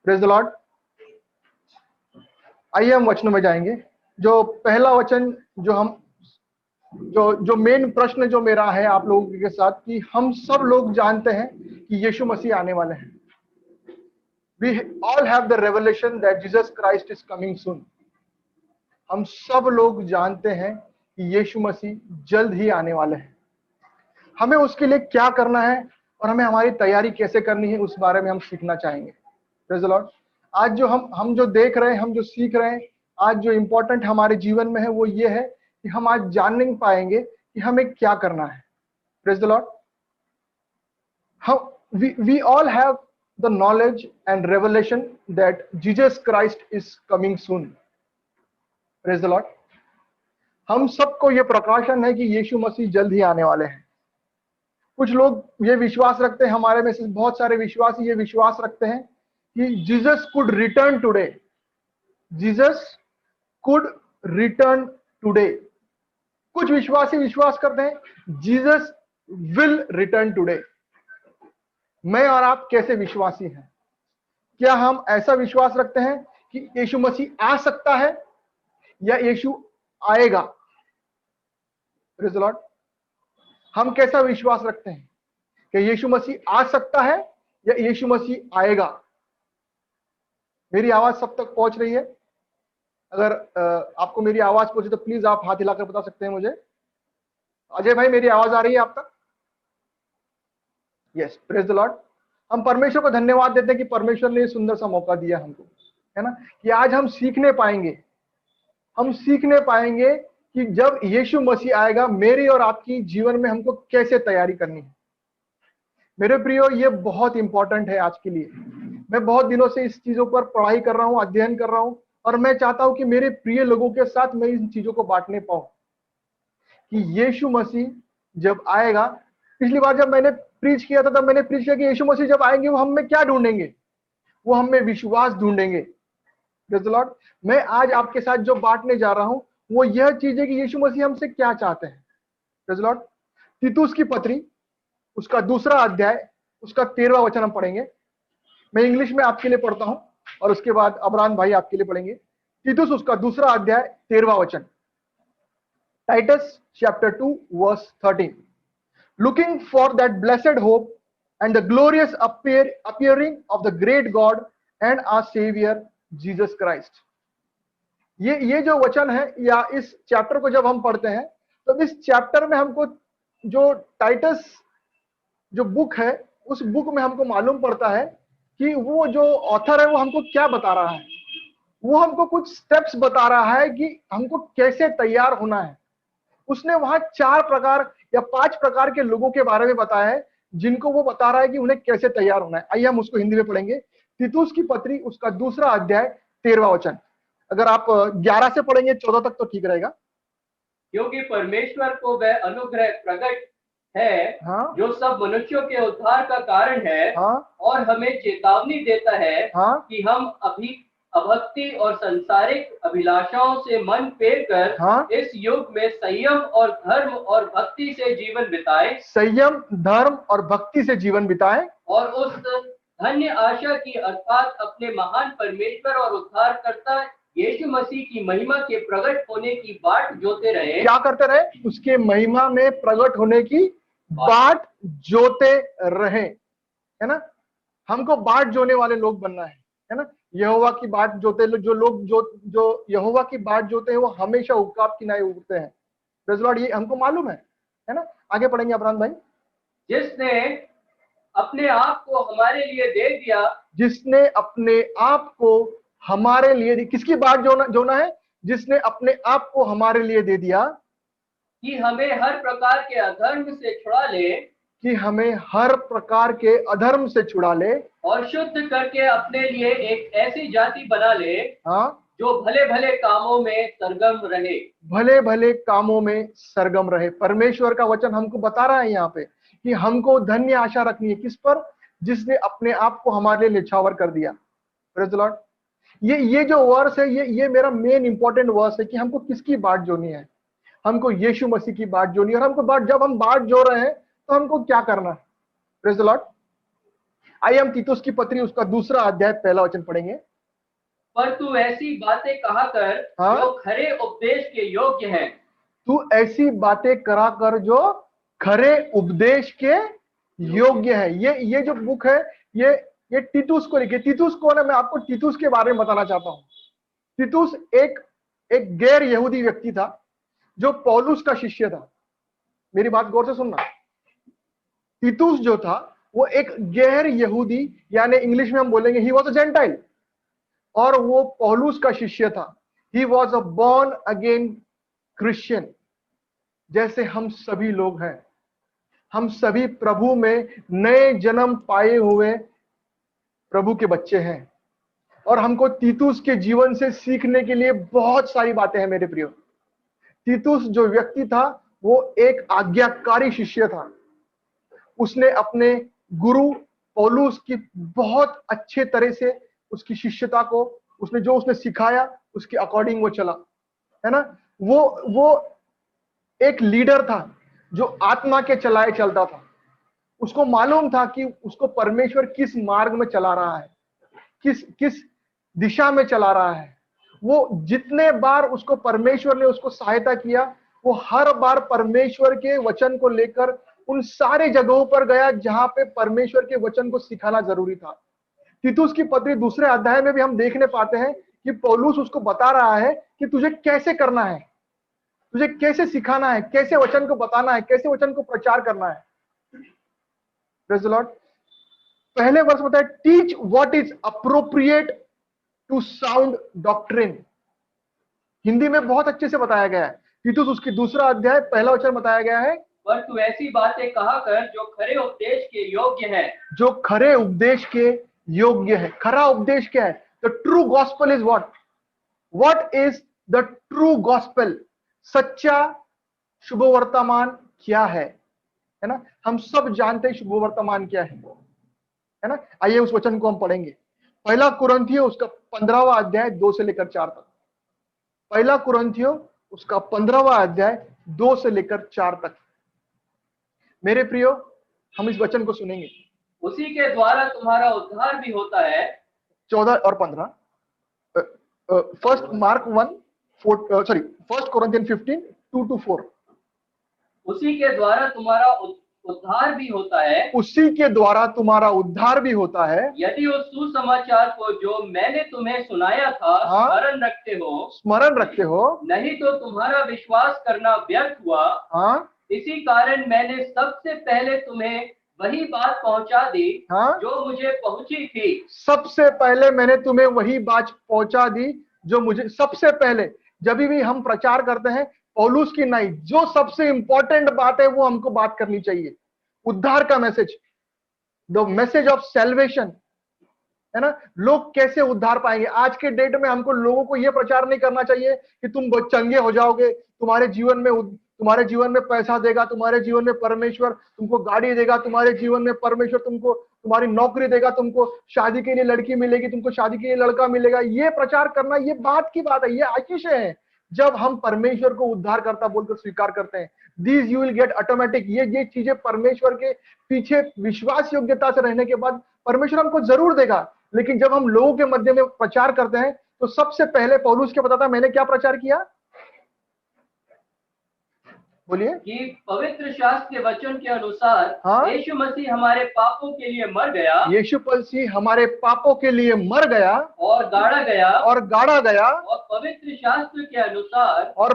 Praise the Lord. आइए हम वचनों में जाएंगे। जो पहला वचन जो हम जो मेन प्रश्न जो मेरा है आप लोगों के साथ, कि हम सब लोग जानते हैं कि यीशु मसीह आने वाले हैं। We all have the revelation that Jesus Christ is coming soon. हम सब लोग जानते हैं कि यीशु मसीह जल्द ही आने वाले हैं। हमें उसके लिए क्या करना है और हमें हमारी तैयारी कैसे करनी है, उस बारे में हम सीखना चाहेंगे। Praise the Lord. आज जो हम जो देख रहे हैं, हम जो सीख रहे हैं, आज जो इम्पोर्टेंट हमारे जीवन में है वो ये है कि हम आज जान नहीं पाएंगे कि हमें क्या करना है। Praise the Lord. We all have the knowledge and revelation that Jesus Christ is coming soon. Praise the Lord. हम सबको ये प्रकाशन है कि यीशु मसीह जल्द ही आने वाले हैं। कुछ लोग ये विश्वास रखते हैं, हमारे में से बहुत सारे विश्वासी ये विश्वास रखते हैं कि Jesus could return today. Jesus could return today. कुछ विश्वासी विश्वास करते हैं जीसस विल रिटर्न टुडे। मैं और आप कैसे विश्वासी हैं? क्या हम ऐसा विश्वास रखते हैं कि यीशु मसीह आ सकता है या यीशु आएगा? Praise the Lord. हम कैसा विश्वास रखते हैं कि यीशु मसीह आ सकता है या यीशु मसीह आएगा? मेरी आवाज सब तक पहुंच रही है? अगर आपको मेरी आवाज पहुंचे तो प्लीज आप हाथ हिलाकर बता सकते हैं मुझे। अजय भाई, मेरी आवाज आ रही है आप तक? Yes, praise the Lord. हम परमेश्वर को धन्यवाद देते हैं कि परमेश्वर ने सुंदर सा मौका दिया हमको, है ना, कि आज हम सीखने पाएंगे कि जब यीशु मसीह आएगा मेरी और आपकी जीवन में हमको कैसे तैयारी करनी है। मेरे प्रियो, ये बहुत इंपॉर्टेंट है आज के लिए। मैं बहुत दिनों से इस चीजों पर पढ़ाई कर रहा हूँ, अध्ययन कर रहा हूँ, और मैं चाहता हूं कि मेरे प्रिय लोगों के साथ मैं इन चीजों को बांटने पाऊं कि यीशु मसीह जब आएगा। पिछली बार जब मैंने प्रीच किया था तब मैंने प्रीच किया कि यीशु मसीह जब आएंगे वो हम में क्या ढूंढेंगे? वो हम में विश्वास ढूंढेंगे। Praise the Lord. मैं आज आपके साथ जो बांटने जा रहा हूं वो यह चीज है कि यीशु मसीह हमसे क्या चाहते हैं। Praise the Lord. तीतुस की पत्री उसका 2 अध्याय उसका 13वां वचन हम पढ़ेंगे। मैं इंग्लिश में आपके लिए पढ़ता हूं और उसके बाद अबरान भाई आपके लिए पढ़ेंगे। तीतुस उसका 2 अध्याय 13वां वचन। Titus chapter 2 verse 13। Looking for that blessed hope and the glorious appearing of the great God and our Savior Jesus Christ. ये जो वचन है या इस चैप्टर को जब हम पढ़ते हैं तो इस चैप्टर में हमको जो टाइटस जो बुक है उस बुक में हमको मालूम पड़ता है कि वो जो ऑथर है वो हमको क्या बता रहा है। वो हमको कुछ स्टेप्स बता रहा है कि हमको कैसे तैयार होना है। उसने वहां 4 प्रकार या 5 प्रकार के लोगों के बारे में बताया है जिनको वो बता रहा है कि उन्हें कैसे तैयार होना है। आइए हम उसको हिंदी में पढ़ेंगे। तीतुस की पत्री उसका 2 अध्याय 13वां वचन। अगर आप 11 से पढ़ेंगे 14 तक तो ठीक रहेगा। क्योंकि परमेश्वर को वह अनुग्रह प्रकट है जो सब मनुष्यों के उद्धार का कारण है और हमें चेतावनी देता है कि हम अभी अभक्ति और सांसारिक अभिलाषाओं से मन फेर कर इस युग में संयम और धर्म और भक्ति से जीवन बिताएं। संयम, धर्म और भक्ति से जीवन बिताएं और उस धन्य आशा की अर्थात अपने महान परमेश्वर और उद्धारकर्ता यीशु मसीह की महिमा के प्रकट होने की बाट जोते रहे। क्या करते रहे? उसके महिमा में प्रकट होने की बाट जोते रहे, है ना। हमको बाट जोने वाले लोग बनना है ना। यहोवा की बाट जोते जो लोग जो यहोवा की बाट जोते हैं वो हमेशा उकाब की नाई उड़ते हैं। Praise the Lord. ये हमको मालूम है ना। आगे पढ़ेंगे अबरान भाई। जिसने अपने आप को हमारे लिए दे दिया। जिसने अपने आप को हमारे लिए दी। किसकी बाट जोना है? जिसने अपने आप को हमारे लिए दे दिया कि हमें हर प्रकार के अधर्म से छुड़ा ले। कि हमें हर प्रकार के अधर्म से छुड़ा ले और शुद्ध करके अपने लिए एक ऐसी जाति बना ले जो भले भले कामों में सरगम रहे। भले भले कामों में सरगम रहे। परमेश्वर का वचन हमको बता रहा है यहाँ पे कि हमको धन्य आशा रखनी है। किस पर? जिसने अपने आप को हमारे लिए निछावर कर दिया। Praise the Lord. ये जो वर्स है ये मेरा मेन इंपॉर्टेंट वर्स है कि हमको किसकी बाट जोनी है। हमको यीशु मसीह की बाट जोनी है। और हमको जब हम बाट जो रहे हैं तो हमको क्या करना है? Praise the Lord. आइए हम तीतुस की पत्री उसका 2 अध्याय 1 वचन पढ़ेंगे। पर तू ऐसी बातें कहा कर जो खरे उपदेश के योग्य हैं। तू ऐसी बातें करा कर जो खरे उपदेश के योग्य है। ये जो बुक है ये तीतुस को लिखी। तीतुस कौन है? मैं आपको तीतुस के बारे में बताना चाहता हूं। तीतुस एक गैर यहूदी व्यक्ति था जो पौलुस का शिष्य था। मेरी बात गौर से सुनना। तीतुस जो था वो एक गैर यहूदी, यानी इंग्लिश में हम बोलेंगे ही वॉज अ जेंटाइल, और वो पौलुस का शिष्य था। He was a born again Christian. जैसे हम सभी लोग हैं, हम सभी प्रभु में नए जन्म पाए हुए प्रभु के बच्चे हैं, और हमको तीतुस के जीवन से सीखने के लिए बहुत सारी बातें हैं मेरे प्रियो। तीतुस जो व्यक्ति था वो एक आज्ञाकारी शिष्य था। उसने अपने गुरु पौलुस की बहुत अच्छे तरह से उसकी शिष्यता को उसने सिखाया, उसके अकॉर्डिंग वो चला, है ना। वो एक लीडर था जो आत्मा के चलाए चलता था। उसको मालूम था कि उसको परमेश्वर किस मार्ग में चला रहा है, किस दिशा में चला रहा है। वो जितने बार उसको परमेश्वर ने उसको सहायता किया, वो हर बार परमेश्वर के वचन को लेकर उन सारे जगहों पर गया जहां पे परमेश्वर के वचन को सिखाना जरूरी था। तीतुस की पत्री 2 अध्याय में भी हम देखने पाते हैं कि पौलुस उसको बता रहा है कि तुझे कैसे करना है, तुझे कैसे सिखाना है, कैसे वचन को बताना है, कैसे वचन को प्रचार करना है। Praise the Lord. पहले वर्ष बताया, teach what is appropriate to sound doctrine. Hindi में बहुत अच्छे से बताया गया है। तीतुस उसकी 2 अध्याय 1 वचन बताया गया है, पर तू ऐसी बातें कहा कर जो खरे उपदेश के योग्य है। जो खरे उपदेश के योग्य है। खरा उपदेश क्या है? The true gospel is what is the true gospel? सच्चा शुभ वर्तमान क्या है ना। हम सब जानते हैं शुभ वर्तमान क्या है ना। आइए उस वचन को हम पढ़ेंगे। 1 कुरिन्थियों उसका 15वां अध्याय 2 से लेकर 4 तक। 1 कुरिन्थियों उसका 15वां अध्याय 2 से लेकर 4 तक। मेरे प्रियो, हम इस वचन को सुनेंगे। उसी के द्वारा तुम्हारा उद्धार भी होता है। 14 और 15। First mark 1 1 Corinthian 15 2 to 4। उसी के द्वारा तुम्हारा उद्धार भी होता है। उसी के द्वारा तुम्हारा उद्धार भी होता है, यदि उस सुसमाचार को जो मैंने तुम्हें सुनाया था स्मरण रखते हो, नहीं तो तुम्हारा विश्वास करना व्यर्थ हुआ। इसी कारण मैंने सबसे पहले तुम्हें वही बात पहुंचा दी जो मुझे पहुंची थी। सबसे पहले मैंने तुम्हें वही बात पहुंचा दी जो मुझे। सबसे पहले जब भी हम प्रचार करते हैं, पौलुस की नहीं, जो सबसे इंपॉर्टेंट बात है वो हमको बात करनी चाहिए। उद्धार का message, the message of salvation, है ना। लोग कैसे उद्धार पाएंगे? आज के डेट में हमको लोगों को यह प्रचार नहीं करना चाहिए कि तुम चंगे हो जाओगे, तुम्हारे जीवन में पैसा देगा, तुम्हारे जीवन में परमेश्वर तुमको गाड़ी देगा, तुम्हारे जीवन में परमेश्वर तुमको तुम्हारी नौकरी देगा, तुमको शादी के लिए लड़की मिलेगी, तुमको शादी के लिए लड़का मिलेगा। ये प्रचार करना ये बात की बात है, ये आशीष है। जब हम परमेश्वर को उद्धारकर्ता बोलकर स्वीकार करते हैं, this you will get automatic. ये चीजें परमेश्वर के पीछे विश्वास योग्यता से रहने के बाद परमेश्वर हमको जरूर देगा। लेकिन जब हम लोगों के मध्य में प्रचार करते हैं, तो सबसे पहले पौलुस क्या बताता है? मैंने क्या प्रचार किया? बोलिए। कि पवित्र शास्त्र के वचन के अनुसार यीशु मसीह हमारे पापों के लिए मर गया। यीशु मसीह हमारे पापों के लिए मर गया और गाड़ा गया। और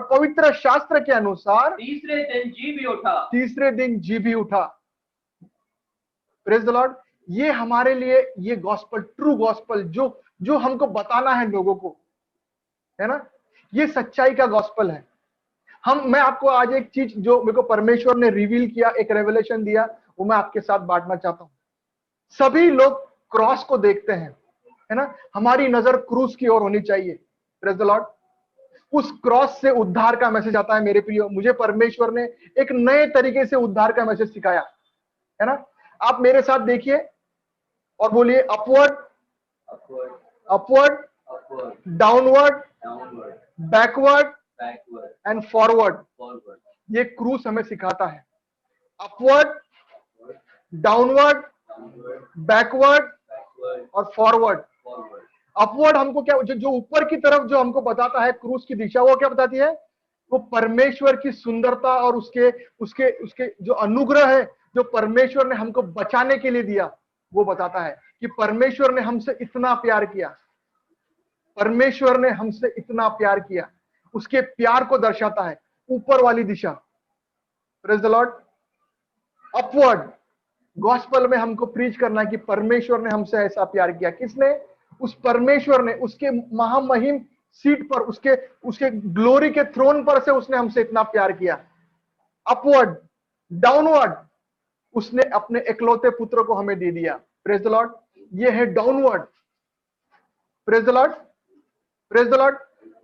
पवित्र शास्त्र के अनुसार तीसरे दिन जी भी उठा। Praise the Lord. ये हमारे लिए ये गॉस्पेल, ट्रू गॉस्पेल जो हमको बताना है लोगों को, है ना। ये सच्चाई का गॉस्पेल है। मैं आपको आज एक चीज जो मेरे को परमेश्वर ने रिवील किया, एक रेवलेशन दिया, वो मैं आपके साथ बांटना चाहता हूं। सभी लोग क्रॉस को देखते हैं, है ना। हमारी नजर क्रूस की ओर होनी चाहिए। Praise the Lord. उस क्रॉस से उद्धार का मैसेज आता है मेरे प्रियो। मुझे परमेश्वर ने एक नए तरीके से उद्धार का मैसेज सिखाया, है ना। आप मेरे साथ देखिए और बोलिए, upward, downward, backward and forward. ये क्रूस हमें सिखाता है। अपवर्ड, डाउनवर्ड बैकवर्ड और फॉरवर्ड। अपवर्ड हमको क्या, जो ऊपर की तरफ जो हमको बताता है क्रूस की दिशा, वो क्या बताती है? वो परमेश्वर की सुंदरता और उसके उसके उसके जो अनुग्रह है जो परमेश्वर ने हमको बचाने के लिए दिया, वो बताता है कि परमेश्वर ने हमसे इतना प्यार किया, परमेश्वर ने हमसे इतना प्यार किया, उसके प्यार को दर्शाता है ऊपर वाली दिशा। Praise the Lord. Upward gospel में हमको प्रीच करना है कि परमेश्वर ने हमसे ऐसा प्यार किया। किसने? उस परमेश्वर ने, उसके महामहिम सीट पर, उसके उसके ग्लोरी के थ्रोन पर से उसने हमसे इतना प्यार किया। अपवर्ड, डाउनवर्ड, उसने अपने इकलौते पुत्र को हमें दे दिया। Praise the Lord. ये है downward. Praise the Lord, praise the Lord.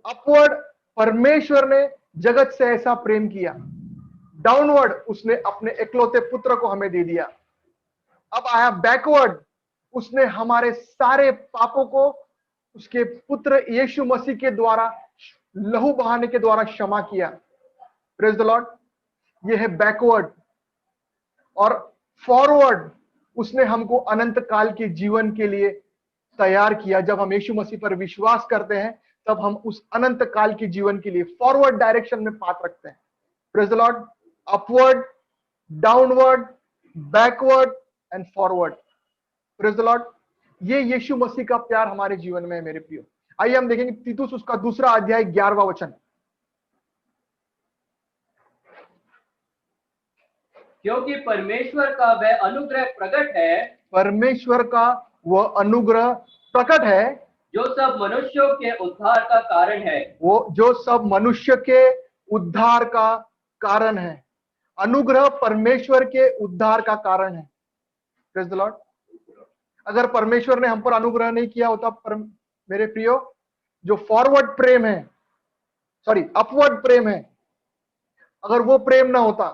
Upward, परमेश्वर ने जगत से ऐसा प्रेम किया। डाउनवर्ड, उसने अपने इकलौते पुत्र को हमें दे दिया। अब आया बैकवर्ड, उसने हमारे सारे पापों को उसके पुत्र यीशु मसीह के द्वारा, लहू बहाने के द्वारा क्षमा किया। Praise the Lord. यह है बैकवर्ड। और फॉरवर्ड, उसने हमको अनंत काल के जीवन के लिए तैयार किया। जब हम यीशु मसीह पर विश्वास करते हैं तब हम उस अनंत काल के जीवन के लिए फॉरवर्ड डायरेक्शन में पाथ रखते हैं। Praise the Lord. Upward, downward, backward and forward. Praise the Lord. ये यीशु मसीह का प्यार हमारे जीवन में है मेरे प्रियो। आइए हम देखेंगे तीतुस उसका 2 अध्याय 11वां वचन। क्योंकि परमेश्वर का वह अनुग्रह प्रकट है, परमेश्वर का वह अनुग्रह प्रकट है, जो सब मनुष्यों के उद्धार का कारण है। वो जो सब मनुष्य के उद्धार का कारण है। अनुग्रह परमेश्वर के उद्धार का कारण है। Praise the Lord. अगर परमेश्वर ने हम पर अनुग्रह नहीं किया होता मेरे प्रियो, जो फॉरवर्ड प्रेम है, सॉरी अपवर्ड प्रेम है, अगर वो प्रेम ना होता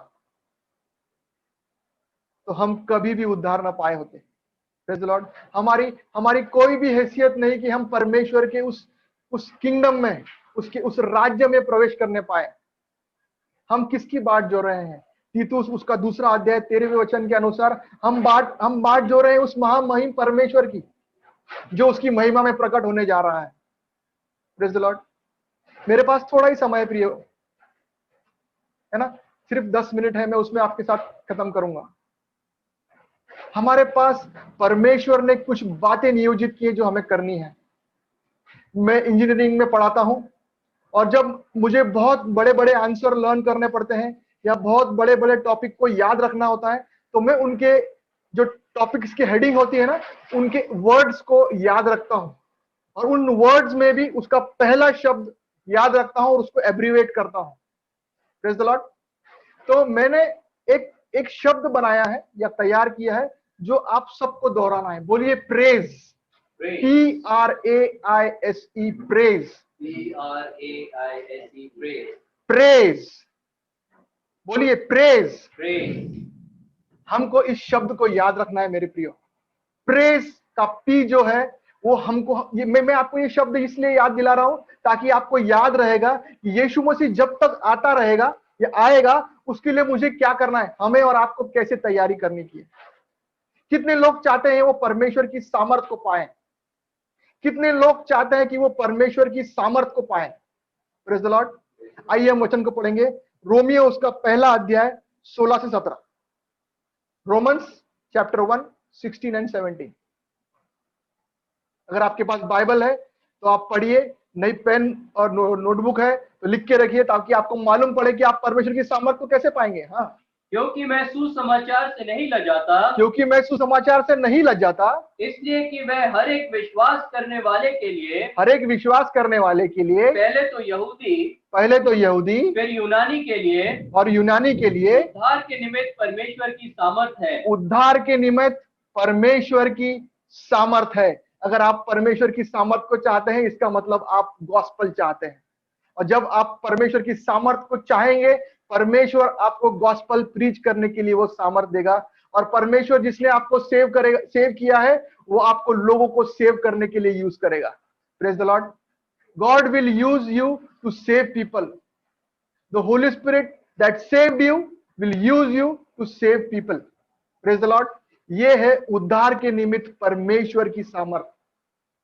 तो हम कभी भी उद्धार ना पाए होते। Praise the Lord. हमारी कोई भी हैसियत नहीं कि हम परमेश्वर के उस किंगडम में, उसके उस राज्य में प्रवेश करने पाए। हम किसकी बाट जो रहे हैं? तीतुस उसका 2 अध्याय 13वें वचन के अनुसार हम बाट जो रहे हैं उस महामहिम परमेश्वर की, जो उसकी महिमा में प्रकट होने जा रहा है। Praise the Lord. मेरे पास थोड़ा ही समय प्रिय है ना, सिर्फ 10 मिनट है, मैं उसमें आपके साथ खत्म करूंगा। हमारे पास परमेश्वर ने कुछ बातें नियोजित की है जो हमें करनी है। मैं इंजीनियरिंग में पढ़ाता हूं और जब मुझे बहुत बड़े बड़े आंसर लर्न करने पड़ते हैं या बहुत बड़े बड़े टॉपिक को याद रखना होता है, तो मैं उनके जो टॉपिक्स की हेडिंग होती है ना, उनके वर्ड्स को याद रखता हूं और उन वर्ड्स में भी उसका पहला शब्द याद रखता हूं और उसको एब्रीवेट करता हूं। Praise the Lord. तो मैंने एक शब्द बनाया है या तैयार किया है जो आप सबको दोहराना है। बोलिए praise. PRAISE, praise. PRAISE, praise. बोलिए प्रेज। हमको इस शब्द को याद रखना है मेरे प्रियो। प्रेज का पी जो है वो हमको, मैं आपको ये शब्द इसलिए याद दिला रहा हूं ताकि आपको याद रहेगा कि यीशु मसीह जब तक आता रहेगा या आएगा, उसके लिए मुझे क्या करना है, हमें और आपको कैसे तैयारी करनी चाहिए। कितने लोग चाहते हैं वो परमेश्वर की सामर्थ को पाए? कितने लोग चाहते हैं कि वो परमेश्वर की सामर्थ को पाए? Praise the Lord. आइए हम वचन को पढ़ेंगे। रोमियो उसका 1 अध्याय 16 से 17। Romans chapter 1 16 and 17। अगर आपके पास बाइबल है तो आप पढ़िए, नई पेन और नोटबुक है तो लिख के रखिए ताकि आपको मालूम पड़े कि आप परमेश्वर की सामर्थ को कैसे पाएंगे। हाँ, क्योंकि मैं सुसमाचार से नहीं लजाता, क्योंकि मैं सुसमाचार से नहीं लजाता, इसलिए कि वह हर एक विश्वास करने वाले के लिए, हर एक विश्वास करने वाले के लिए, पहले तो यहूदी फिर यूनानी के लिए, और यूनानी के लिए उद्धार के निमित्त परमेश्वर की सामर्थ है। उद्धार के निमित्त परमेश्वर की सामर्थ है। अगर आप परमेश्वर की सामर्थ को चाहते हैं, इसका मतलब आप गॉस्पेल चाहते हैं। और जब आप परमेश्वर की सामर्थ को चाहेंगे, परमेश्वर आपको गॉस्पेल प्रीच करने के लिए वो सामर्थ देगा। और परमेश्वर जिसने आपको सेव किया है, वो आपको लोगों को सेव करने के लिए यूज करेगा। Praise the Lord. God will use you to save people. The Holy Spirit that saved you will use you to save people. Praise the Lord. ये है उद्धार के निमित्त परमेश्वर की सामर्थ।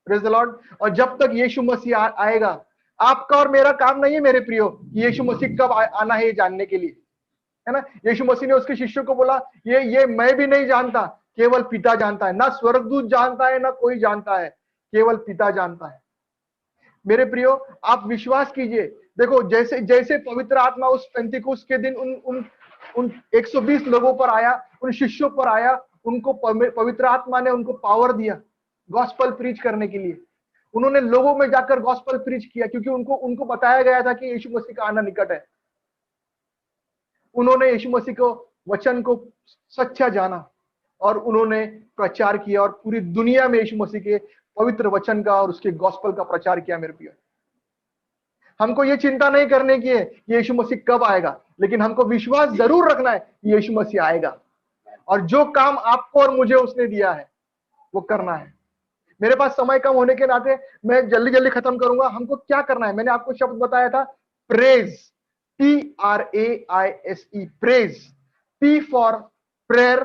Praise the Lord. और जब तक यीशु मसीह आएगा, आपका और मेरा काम नहीं है मेरे प्रियो यीशु मसीह कब आना है ये जानने के लिए, है ना। यीशु मसीह ने उसके शिष्यों को बोला, ये मैं भी नहीं जानता, केवल पिता जानता है, ना स्वर्गदूत जानता है ना कोई जानता है, केवल पिता जानता है। मेरे प्रियो आप विश्वास कीजिए, देखो जैसे जैसे पवित्र आत्मा उस पेंतिकुस्त के दिन उन 120 लोगों पर आया, उन शिष्यों पर आया, उनको पवित्र आत्मा ने उनको पावर दिया गॉस्पेल प्रीच करने के लिए। उन्होंने लोगों में जाकर गॉस्पेल प्रीच किया, क्योंकि उनको बताया गया था कि यीशु मसीह का आना निकट है। उन्होंने यीशु मसीह को वचन को सच्चा जाना और उन्होंने प्रचार किया और पूरी दुनिया में यीशु मसीह के पवित्र वचन का और उसके गॉस्पेल का प्रचार किया। मेरे प्रिय, हमको ये चिंता नहीं करने की है कि यीशु मसीह कब आएगा, लेकिन हमको विश्वास जरूर रखना है कि यीशु मसीह आएगा और जो काम आपको और मुझे उसने दिया है वो करना है। मेरे पास समय कम होने के नाते मैं जल्दी जल्दी खत्म करूंगा। हमको क्या करना है, मैंने आपको शब्द बताया था, praise, PRAISE, praise. P for prayer,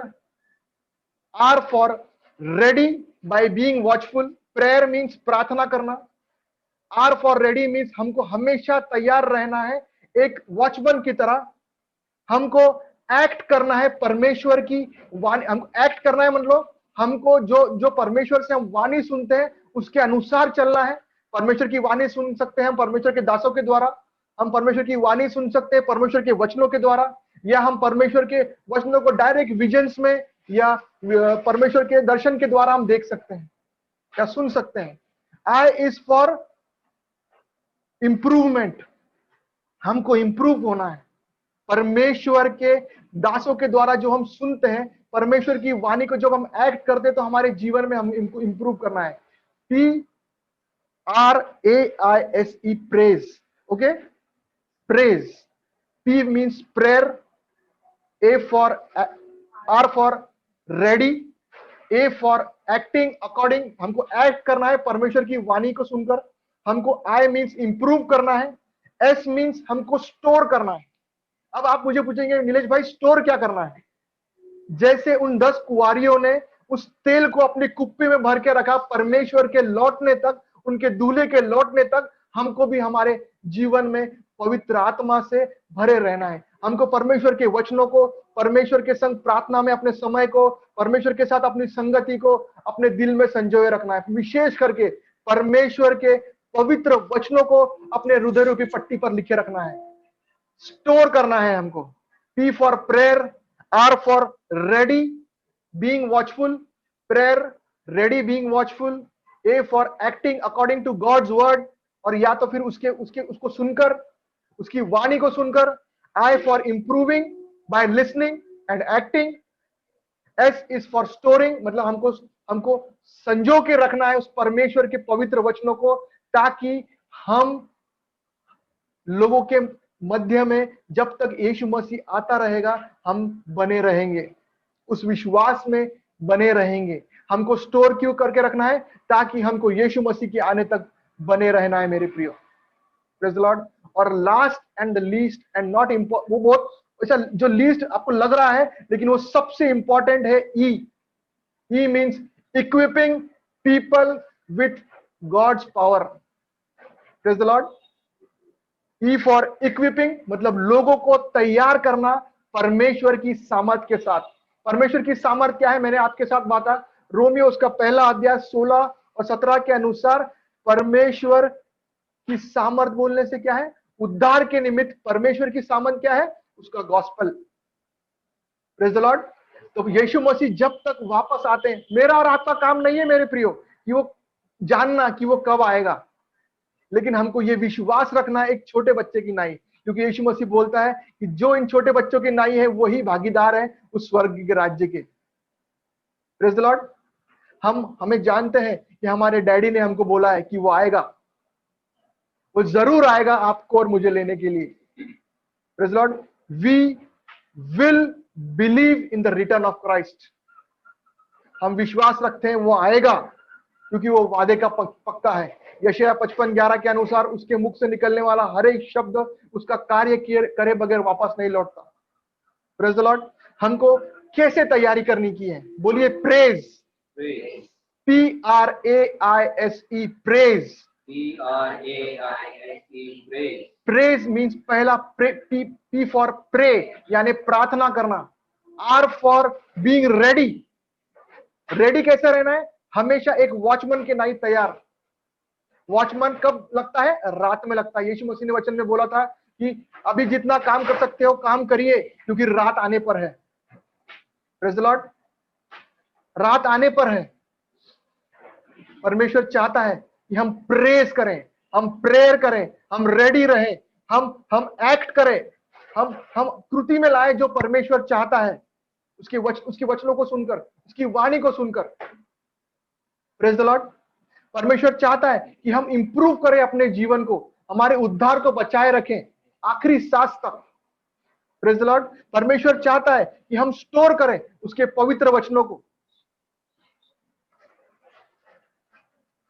R for ready by being watchful, prayer means प्रार्थना करना, R फॉर रेडी मीन्स हमको हमेशा तैयार रहना है एक वॉचमैन की तरह। हमको एक्ट करना है परमेश्वर की वाणी, हम एक्ट करना है मतलब हमको जो परमेश्वर से हम वाणी सुनते हैं उसके अनुसार चलना है। परमेश्वर की वाणी सुन सकते हैं हम परमेश्वर के दासों के द्वारा, हम परमेश्वर की वाणी सुन सकते हैं परमेश्वर के वचनों के द्वारा, या हम परमेश्वर के वचनों को डायरेक्ट विजन्स में या परमेश्वर के दर्शन के द्वारा हम देख सकते हैं या सुन सकते हैं। आई इज फॉर इंप्रूवमेंट, हमको इंप्रूव होना है। परमेश्वर के दासों के द्वारा जो हम सुनते हैं, परमेश्वर की वाणी को जब हम एक्ट करते हैं तो हमारे जीवन में हम इनको इंप्रूव करना है। PRAISE, praise. Okay, praise. P means prayer, R for ready, A for acting according, हमको एक्ट करना है परमेश्वर की वाणी को सुनकर। हमको I मीन्स इंप्रूव करना है, S मीन्स हमको स्टोर करना है। अब आप मुझे पूछेंगे नीलेश भाई स्टोर क्या करना है? जैसे उन 10 कुंवारियों ने उस तेल को अपनी कुप्पी में भर के रखा परमेश्वर के लौटने तक, उनके दूल्हे के लौटने तक, हमको भी हमारे जीवन में पवित्र आत्मा से भरे रहना है। हमको परमेश्वर के वचनों को, परमेश्वर के संग प्रार्थना में अपने समय को, परमेश्वर के साथ अपनी संगति को अपने दिल में संजोए रखना है। विशेष करके परमेश्वर के पवित्र वचनों को अपने हृदय रूपी पट्टी पर लिखे रखना है, स्टोर करना है हमको। P for prayer, R for ready being watchful, prayer, ready being watchful, A for acting according to God's word, और या तो फिर उसको सुनकर, उसकी वाणी को सुनकर। I for improving by listening and acting. S is for storing, मतलब हमको संजो के रखना है उस परमेश्वर के पवित्र वचनों को, ताकि हम लोगों के मध्य में जब तक यीशु मसीह आता रहेगा हम बने रहेंगे, उस विश्वास में बने रहेंगे। हमको स्टोर क्यों करके रखना है? ताकि हमको यीशु मसीह के आने तक बने रहना है मेरे प्रियो। Praise the Lord. और last and the least and not important, वो बहुत अच्छा, जो लीस्ट आपको लग रहा है लेकिन वो सबसे इंपॉर्टेंट है, E means equipping people with God's power. Praise the Lord. E for equipping मतलब लोगों को तैयार करना परमेश्वर की सामर्थ के साथ। परमेश्वर की सामर्थ क्या है? मैंने आपके साथ बाता, रोमियो उसका पहला अध्याय 16 और 17 के अनुसार परमेश्वर की सामर्थ बोलने से क्या है? उद्धार के निमित्त परमेश्वर की सामर्थ क्या है? उसका गॉस्पेल। Praise the Lord. तो यीशु मसीह जब तक वापस आते हैं, मेरा और आपका काम नहीं है मेरे प्रियो कि वो जानना कि वो कब आएगा, लेकिन हमको ये विश्वास रखना है एक छोटे बच्चे की नाई, क्योंकि यीशु मसीह बोलता है कि जो इन छोटे बच्चों की नाई है वही भागीदार है उस स्वर्ग के राज्य के। Praise the Lord. हमें जानते हैं कि हमारे डैडी ने हमको बोला है कि वो आएगा, वो जरूर आएगा आपको और मुझे लेने के लिए। Praise the Lord. We will believe in the return of Christ. हम विश्वास रखते हैं वो आएगा, क्योंकि वो वादे का पक्का है। यशायाह 55:11 के अनुसार उसके मुख से निकलने वाला हर एक शब्द उसका कार्य करे बगैर वापस नहीं लौटता। Praise the Lord. हमको कैसे तैयारी करनी की है? बोलिए praise. PRAISE, praise. Praise means पहला P फॉर प्रे यानी प्रार्थना करना, R for being ready. Ready कैसे रहना है? हमेशा एक वॉचमैन के नाई तैयार। वॉचमैन कब लगता है? रात में लगता है। यीशु मसीह ने वचन में बोला था कि अभी जितना काम कर सकते हो काम करिए, क्योंकि रात आने पर है। Praise the Lord. रात आने पर है। परमेश्वर चाहता है कि हम प्रेज करें, हम प्रेयर करें, हम रेडी रहें, हम एक्ट करें, हम कृति में लाए जो परमेश्वर चाहता है, उसके वचनों को सुनकर, उसकी वाणी को सुनकर। Praise the Lord. परमेश्वर चाहता है कि हम इंप्रूव करें अपने जीवन को, हमारे उद्धार को बचाए रखें आखिरी सांस तक। Praise the Lord. परमेश्वर चाहता है कि हम स्टोर करें उसके पवित्र वचनों को।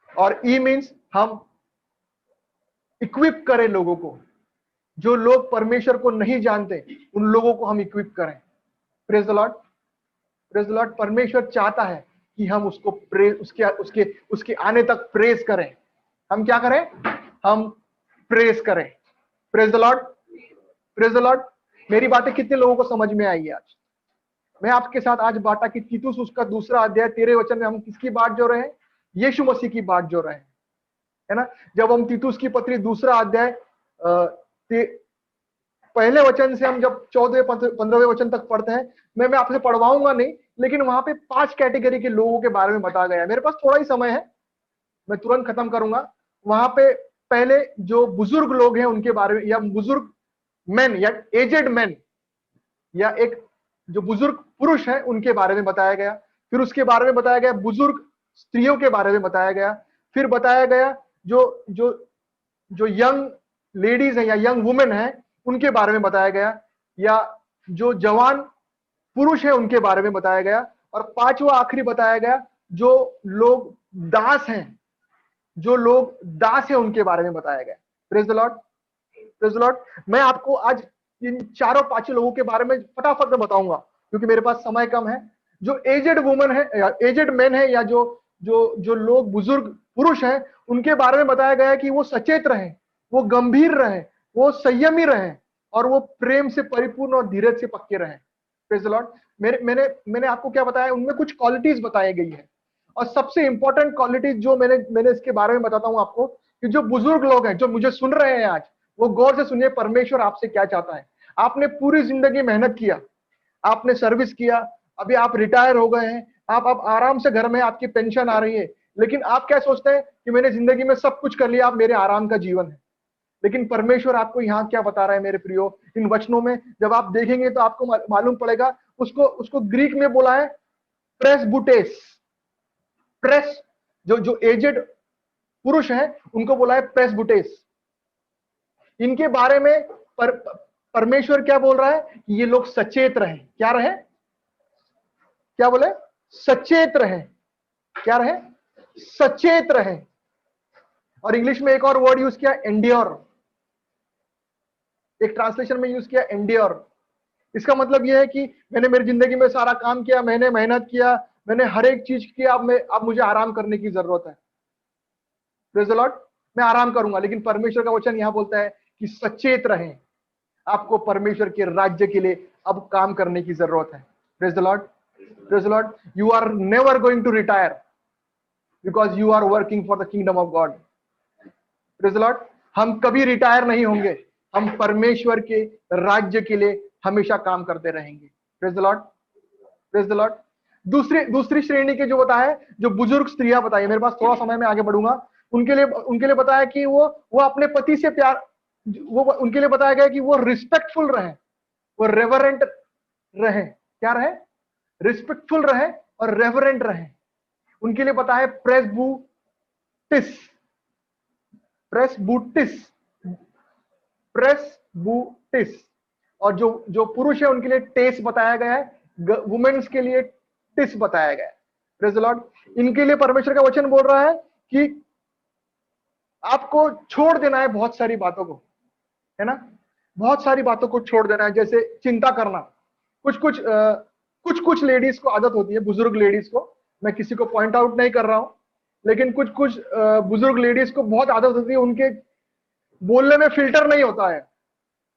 और ई मीन्स हम इक्विप करें लोगों को। जो लोग परमेश्वर को नहीं जानते उन लोगों को हम इक्विप करें। Praise the Lord. Praise the Lord. परमेश्वर चाहता है कि हम उसको उसके आने तक प्रेज करें। हम क्या करें? हम प्रेज करें। Praise the Lord. Praise the Lord. मेरी बातें कितने लोगों को समझ में आई है आज? मैं आपके साथ आज बाटा की तीतुस उसका 2 अध्याय 13 वचन में हम किसकी बात जो रहे हैं? यीशु मसीह की बात जो रहे हैं, है ना। जब हम तीतुस की पत्री 2 अध्याय पहले वचन से हम जब 14-15वें वचन तक पढ़ते हैं, मैं आपसे पढ़वाऊंगा नहीं, लेकिन वहां पे 5 कैटेगरी के लोगों के बारे में बताया गया है। मेरे पास थोड़ा ही समय है, मैं तुरंत खत्म करूंगा। वहां पे पहले जो बुजुर्ग लोग हैं उनके बारे में, या बुजुर्ग मैन या एजेड मैन, या एक जो बुजुर्ग पुरुष है उनके बारे में बताया गया। फिर उसके बारे में बताया गया बुजुर्ग स्त्रियों के बारे में बताया गया। फिर बताया गया जो जो जो यंग लेडीज है या यंग वुमेन है उनके बारे में बताया गया, या जो जवान पुरुष है उनके बारे में बताया गया। और 5वां आखिरी बताया गया जो लोग दास हैं, जो लोग दास है उनके बारे में बताया गया। Praise the Lord. Praise the Lord. मैं आपको आज इन 4-5 लोगों के बारे में फटाफट में बताऊंगा क्योंकि मेरे पास समय कम है। जो एजेड वुमेन है या एजेड मैन है या जो लोग बुजुर्ग पुरुष हैं उनके बारे में बताया गया है कि वो सचेत रहें, वो गंभीर रहें, वो संयमी रहें और वो प्रेम से परिपूर्ण और धीरज से पक्के रहें। Praise the Lord. मैंने आपको क्या बताया? उनमें कुछ क्वालिटीज बताई गई है, और सबसे इंपॉर्टेंट क्वालिटीज जो मैंने इसके बारे में बताता हूं आपको, कि जो बुजुर्ग लोग हैं जो मुझे सुन रहे हैं आज, वो गौर से सुनिए परमेश्वर आपसे क्या चाहता है। आपने पूरी जिंदगी मेहनत किया, आपने सर्विस किया, अभी आप रिटायर हो गए हैं, आप अब आराम से घर में, आपकी पेंशन आ रही है, लेकिन आप क्या सोचते हैं कि मैंने जिंदगी में सब कुछ कर लिया, आप मेरे आराम का जीवन है। लेकिन परमेश्वर आपको यहाँ क्या बता रहा है मेरे प्रियो? इन वचनों में जब आप देखेंगे तो आपको मालूम पड़ेगा। उसको ग्रीक में बोला है प्रेसबुटेस। प्रेस जो एजेड पुरुष है उनको बोला है प्रेसबुटेस। इनके बारे में परमेश्वर क्या बोल रहा है? कि ये लोग सचेत रहे। क्या रहे? क्या बोले? सचेत रहे। क्या रहे? सचेत रहे। और इंग्लिश में एक और वर्ड यूज किया, एंड्योर। एक ट्रांसलेशन में यूज किया एंड्योर। इसका मतलब यह है कि मैंने मेरी जिंदगी में सारा काम किया, मैंने मेहनत किया, मैंने हर एक चीज किया, अब मुझे आराम करने की जरूरत है। Praise the Lord. मैं आराम करूंगा, लेकिन परमेश्वर का वचन यहां बोलता है कि सचेत रहें, आपको परमेश्वर के राज्य के लिए अब काम करने की जरूरत है। Praise the Lord. Praise the Lord. You are never going to retire because you are working for the kingdom of God. Praise the Lord. हम कभी रिटायर नहीं होंगे, हम परमेश्वर के राज्य के लिए हमेशा काम करते रहेंगे। Praise the Lord. Praise the Lord. दूसरी श्रेणी के जो बताया, जो बुजुर्ग स्त्रियां बताई, मेरे पास थोड़ा समय में आगे बढ़ूंगा, उनके लिए बताया कि वो अपने पति से प्यार, वो उनके लिए बताया गया कि वो रिस्पेक्टफुल रहे, वो रेवरेंट रहे। क्या रहे? रिस्पेक्टफुल रहे और रेवरेंट रहे। उनके लिए बताया प्रेसबुटिस। प्रेसबुटिस। प्रेसबुटिस। और जो पुरुष है उनके लिए टेस बताया गया है, वुमेन्स के लिए टिस बताया गया है। Praise the Lord. इनके लिए परमेश्वर का वचन बोल रहा है कि आपको छोड़ देना है बहुत सारी बातों को, है ना। बहुत सारी बातों को छोड़ देना है, जैसे चिंता करना। कुछ कुछ कुछ लेडीज को आदत होती है, बुजुर्ग लेडीज को, मैं किसी को पॉइंट आउट नहीं कर रहा हूं, लेकिन कुछ कुछ बुजुर्ग लेडीज को बहुत आदत होती है, उनके बोलने में फिल्टर नहीं होता है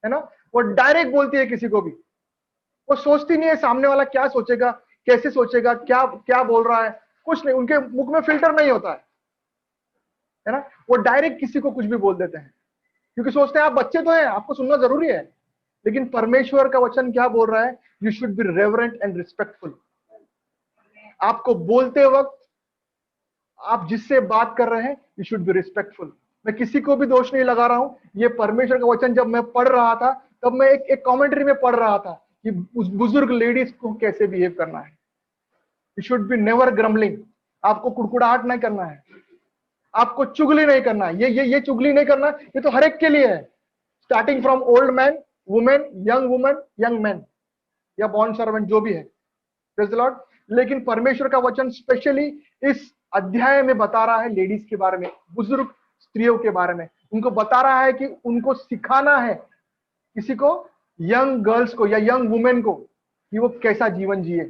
ना, वो डायरेक्ट बोलती है किसी को भी, वो सोचती नहीं है सामने वाला क्या सोचेगा, कैसे सोचेगा, क्या क्या बोल रहा है, कुछ नहीं, उनके मुख में फिल्टर नहीं होता है ना, वो डायरेक्ट किसी को कुछ भी बोल देते हैं, क्योंकि सोचते हैं आप बच्चे तो हैं, आपको सुनना जरूरी है। लेकिन परमेश्वर का वचन क्या बोल रहा है? You should be reverent and respectful. आपको बोलते वक्त आप जिससे बात कर रहे हैं, यू शुड बी रिस्पेक्टफुल। मैं किसी को भी दोष नहीं लगा रहा हूं, ये परमेश्वर का वचन जब मैं पढ़ रहा था, तब मैं एक कमेंट्री में पढ़ रहा था कि उस बुजुर्ग लेडीज को कैसे बिहेव करना है। You should be never grumbling, आपको कुड़कुड़ाहट नहीं करना है, आपको चुगली नहीं करना है। ये चुगली नहीं करना, ये तो हर एक के लिए है, starting from old man, women, young man या बॉन्ड सर्वेंट, जो भी है। Praise the Lord. लेकिन परमेश्वर का वचन स्पेशली इस अध्याय में बता रहा है लेडीज के बारे में, बुजुर्ग स्त्रियों के बारे में। उनको बता रहा है कि उनको सिखाना है किसी को, यंग गर्ल्स को या यंग वुमेन को, कि वो कैसा जीवन जिए।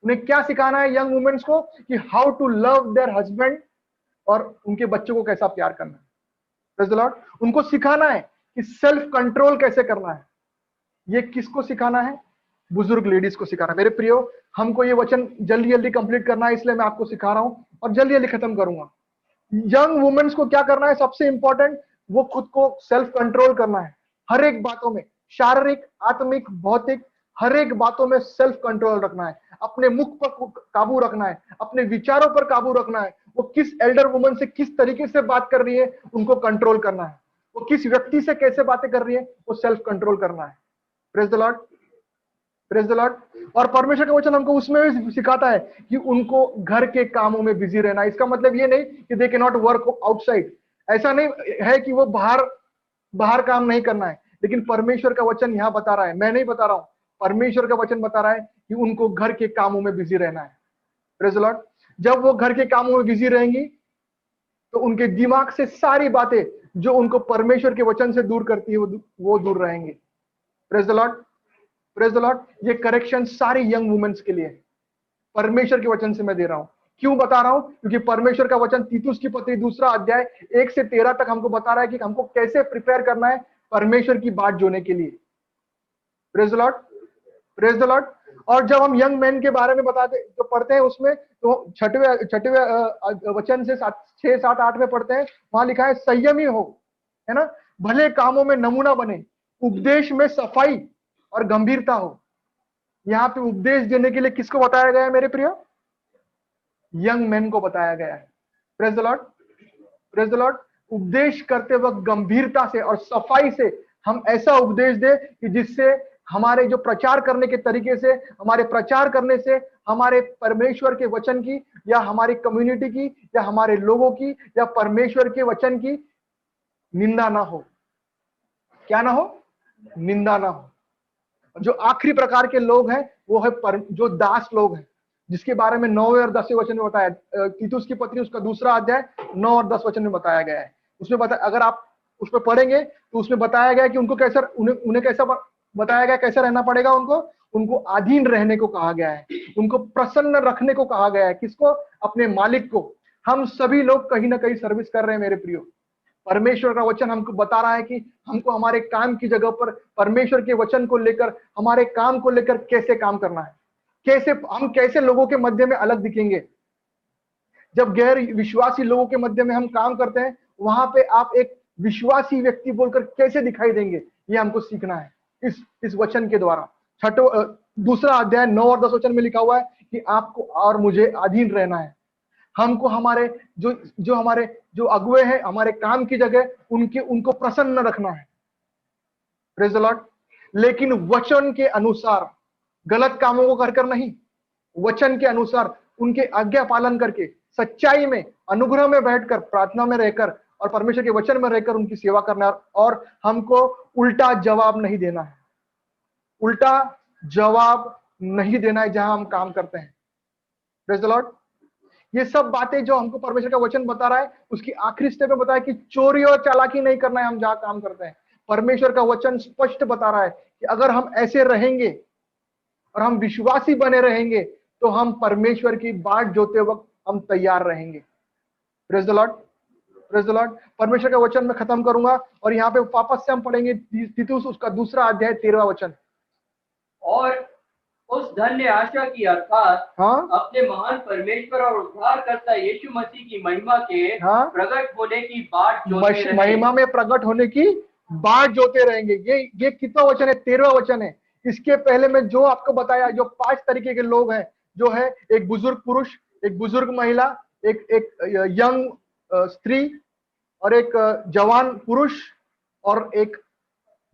उन्हें क्या सिखाना है यंग वुमेन्स को? कि how to love their husband और उनके बच्चों को कैसा प्यार करना है। प्रेज़ द लॉर्ड। उनको सिखाना है कि सेल्फ कंट्रोल कैसे करना है। ये किसको सिखाना है? बुजुर्ग लेडीज को सिखाना। मेरे प्रियो, हमको ये वचन जल्दी जल्दी कंप्लीट करना है, इसलिए मैं आपको सिखा रहा हूं और जल्दी जल्दी खत्म करूंगा। यंग वुमेन्स को क्या करना है? सबसे इंपॉर्टेंट, वो खुद को सेल्फ कंट्रोल करना है। हर एक बातों में, शारीरिक, आत्मिक, भौतिक, हर एक बातों में सेल्फ कंट्रोल रखना है। अपने मुख पर काबू रखना है, अपने विचारों पर काबू रखना है। वो किस एल्डर वुमन से किस तरीके से बात कर रही है, उनको कंट्रोल करना है। वो किस व्यक्ति से कैसे बातें कर रही है, वो सेल्फ कंट्रोल करना है। Praise the Lord, praise the Lord. और परमेश्वर का वचन हमको उसमें भी सिखाता है कि उनको घर के कामों में बिजी रहना। इसका मतलब ये नहीं कि they can not work outside, ऐसा नहीं है कि वो बाहर काम नहीं करना है। लेकिन परमेश्वर का वचन यहाँ बता रहा है, मैं नहीं बता रहा हूं, परमेश्वर का वचन बता रहा है कि उनको घर के कामों में बिजी रहना है। Praise the Lord. जब वो घर के कामों में बिजी रहेंगी तो उनके दिमाग से सारी बातें जो उनको परमेश्वर के वचन से दूर करती है, वो दूर रहेंगे। Praise the Lord, praise the Lord. ये करेक्शन सारी यंग वुमेन्स के लिए परमेश्वर के वचन से मैं दे रहा हूं। क्यों बता रहा हूं? क्योंकि परमेश्वर का वचन तीतुस की पत्री 2 अध्याय 1 से 13 तक हमको बता रहा है कि हमको कैसे प्रिपेयर करना है परमेश्वर की बात जोने के लिए। Praise the Lord, praise the Lord. और जब हम यंग मैन के बारे में बताते जो पढ़ते हैं उसमें, तो छठवें वचन से 6, 7, 8 में पढ़ते हैं, वहां लिखा है संयमी हो, है ना, भले कामों में नमूना बने, उपदेश में सफाई और गंभीरता हो। यहाँ पे उपदेश देने के लिए किसको बताया गया है मेरे प्रिय? यंग मैन को बताया गया है। Praise the Lord, praise the Lord. उपदेश करते वक्त गंभीरता से और सफाई से हम ऐसा उपदेश दे कि जिससे हमारे जो प्रचार करने के तरीके से, हमारे प्रचार करने से हमारे परमेश्वर के वचन की या हमारी कम्युनिटी की या हमारे लोगों की या परमेश्वर के वचन की निंदा ना हो। क्या ना हो? निंदा ना हो। जो आखिरी प्रकार के लोग हैं वो है जो दास लोग हैं, जिसके बारे में 9वें और 10वें वचन में बताया, तीतुस की पत्री उसका 2 अध्याय 9 और 10 वचन में बताया गया है। उसमें अगर आप उस पर पढ़ेंगे तो उसमें बताया गया कि उनको कैसा, उन्हें कैसा बताया गया, कैसे रहना पड़ेगा उनको अधीन रहने को कहा गया है, उनको प्रसन्न रखने को कहा गया है। किसको? अपने मालिक को। हम सभी लोग कहीं ना कहीं सर्विस कर रहे हैं मेरे प्रियो। परमेश्वर का वचन हमको बता रहा है कि हमको हमारे काम की जगह पर परमेश्वर के वचन को लेकर, हमारे काम को लेकर कैसे काम करना है, कैसे लोगों के मध्य में अलग दिखेंगे। जब गैर विश्वासी लोगों के मध्य में हम काम करते हैं, वहां पे आप एक विश्वासी व्यक्ति बोलकर कैसे दिखाई देंगे, ये हमको सीखना है इस वचन के द्वारा। 2 अध्याय 9 और 10 वचन में लिखा हुआ है कि आपको और मुझे अधीन रहना है। हमको हमारे जो अगुए हैं, हमारे काम की जगह उनको प्रसन्न रखना है। Praise the Lord. लेकिन वचन के अनुसार, गलत कामों को कर नहीं, वचन के अनुसार उनके आज्ञा पालन करके, सच्चाई में, अनुग्रह में बैठकर, प्रार्थना में रहकर और परमेश्वर के वचन में रहकर उनकी सेवा करना। और हमको उल्टा जवाब नहीं देना है, उल्टा जवाब नहीं देना है जहां हम काम करते हैं। Praise the Lord. ये सब बातें जो हमको परमेश्वर का वचन बता रहा है, उसकी आखिरी स्टेप में बताया कि चोरी और चालाकी नहीं करना है हम जहां काम करते हैं। परमेश्वर का वचन स्पष्ट बता रहा है कि अगर हम ऐसे रहेंगे, और हम विश्वासी बने रहेंगे तो हम परमेश्वर की बाट जोते वक्त हम तैयार रहेंगे। Praise the Lord, praise the Lord. परमेश्वर का वचन मैं खत्म करूंगा और यहाँ पे वापस से हम पढ़ेंगे तीतुस उसका 2 अध्याय 13वां वचन। और उस धन्य आशा की अर्थात अपने महान परमेश्वर और उद्धारकर्ता यीशु मसीह की महिमा के प्रकट होने की बाट जोते रहेंगे। महिमा में प्रकट होने की बाट जोते रहेंगे। ये कितना वचन है? 13वां वचन है। इसके पहले मैं जो आपको बताया, जो 5 तरीके के लोग हैं, जो है एक बुजुर्ग पुरुष, एक बुजुर्ग महिला, एक यंग स्त्री और एक जवान पुरुष और एक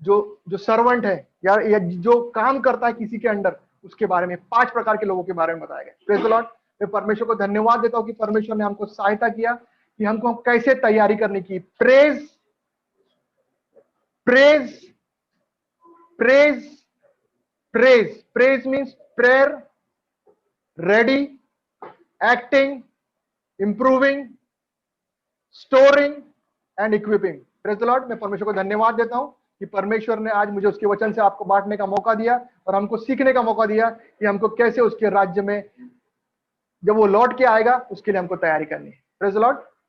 जो सर्वेंट है या जो काम करता है किसी के अंडर, उसके बारे में 5 प्रकार के लोगों के बारे में बताया गया। Praise the Lord. मैं परमेश्वर को धन्यवाद देता हूं कि परमेश्वर ने हमको सहायता किया कि हमको कैसे तैयारी करने की। Praise praise praise praise praise means prayer, ready, acting, improving, storing and equipping. Praise the Lord. मैं परमेश्वर को धन्यवाद देता हूं कि परमेश्वर ने आज मुझे उसके वचन से आपको बांटने का मौका दिया और हमको सीखने का मौका दिया कि हमको कैसे उसके राज्य में जब वो लौट के आएगा उसके लिए हमको तैयारी करनी है। Praise the Lord.